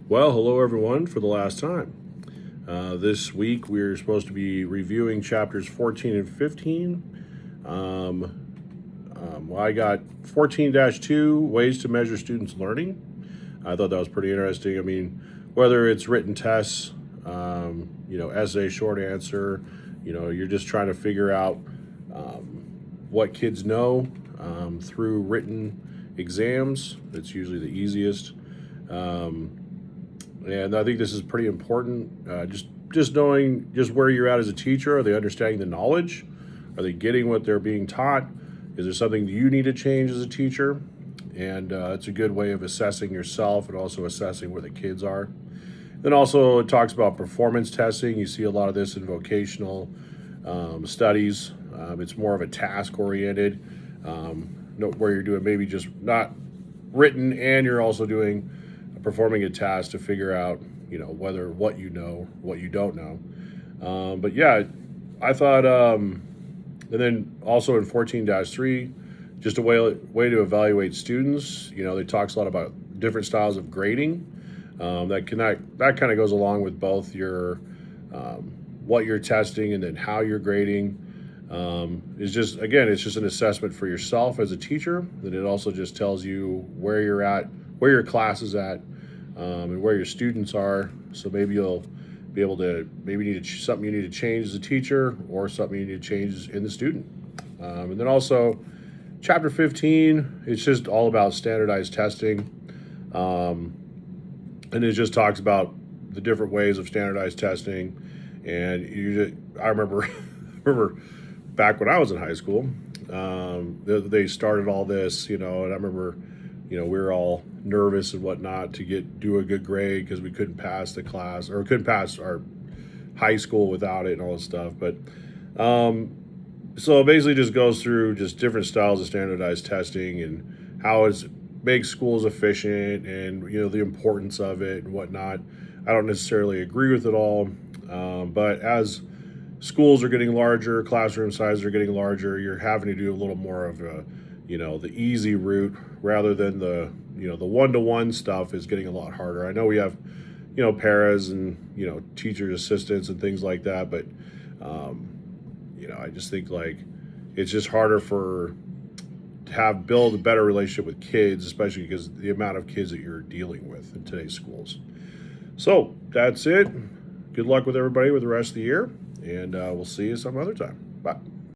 Well, hello everyone for the last time. This week we're supposed to be reviewing chapters 14 and 15. I got 14-2, Ways to Measure Students' Learning. I thought that was pretty interesting. I mean, whether it's written tests, essay, short answer, you're just trying to figure out what kids know through written exams. It's usually the easiest. And I think this is pretty important. Just knowing just where you're at as a teacher. Are they understanding the knowledge? Are they getting what they're being taught? Is there something you need to change as a teacher? And it's a good way of assessing yourself and also assessing where the kids are. Then also it talks about performance testing. You see a lot of this in vocational studies. It's more of a task oriented, where you're doing maybe just not written and you're also doing performing a task to figure out whether what you know, what you don't know. But yeah, I thought, and then also in 14-3, just a way to evaluate students. They talks a lot about different styles of grading. That kind of goes along with both your what you're testing and then how you're grading. It's just an assessment for yourself as a teacher. Then it also just tells you where you're at, where your class is at, and where your students are. So maybe you'll be able to something you need to change as a teacher, or something you need to change in the student. And then also, chapter 15, it's just all about standardized testing, and it just talks about the different ways of standardized testing. And I remember, remember back when I was in high school, they started all this, and I remember, we were all nervous and whatnot to do a good grade because we couldn't pass the class or couldn't pass our high school without it and all this stuff. But so it basically just goes through just different styles of standardized testing and how it makes schools efficient and the importance of it and whatnot. I don't necessarily agree with it all, but as schools are getting larger, classroom sizes are getting larger, you're having to do a little more of the easy route rather than the one-to-one stuff is getting a lot harder. I know we have paras and teacher assistants and things like that, but I just think like it's just harder to build a better relationship with kids, especially because the amount of kids that you're dealing with in today's schools. So that's it. Good luck with everybody with the rest of the year, and we'll see you some other time. Bye.